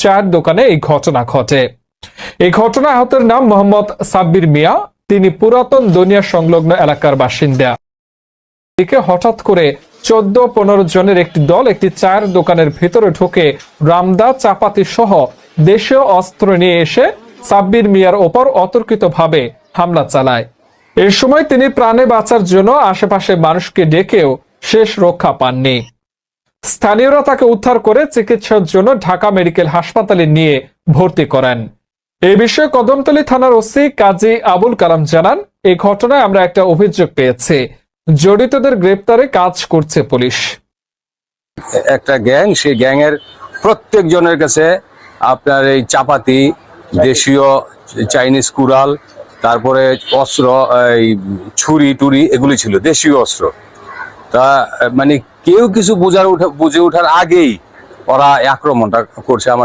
চায়ের দোকানে এই ঘটনা ঘটে। এই ঘটনা আহতের নাম মোহাম্মদ সাব্বির মিয়া। তিনি পুরাতন দুনিয়া সংলগ্ন এলাকার বাসিন্দা। দিকে হঠাৎ করে 14-15 জনের একটি দল একটি চায়ের দোকানের ভেতরে ঢুকে রামদা, চাপাতি সহ দেশীয় অস্ত্র নিয়ে এসে সাব্বির মিয়ার ওপর অতর্কিতভাবে হামলা চালায়। এর সময় তিনি প্রাণে বাঁচার জন্য আশেপাশে মানুষকে ডেকেও শেষ রক্ষা পাননি। স্থানীয়রা তাকে উদ্ধার করে চিকিৎসার জন্য ঢাকা মেডিকেল হাসপাতালে নিয়ে ভর্তি করেন। এই বিষয়ে কদমতলী থানার ওসি কাজী আবুল কালাম জানান, এই ঘটনায় আমরা একটা অভিযোগ পেয়েছি, জড়িতদের গ্রেপ্তারে কাজ করছে পুলিশ। একটা গ্যাং, সেই গ্যাং এর প্রত্যেক জনের কাছে আপনার এই চাপাতি, দেশীয় চাইনিজ কুড়াল, তারপরে অস্ত্র, এই ছুরি টুরি এগুলি ছিল দেশীয় অস্ত্র। তা মানে কেউ কিছু বুঝে ওঠার আগেই ওরা আক্রমণটা করছে আমার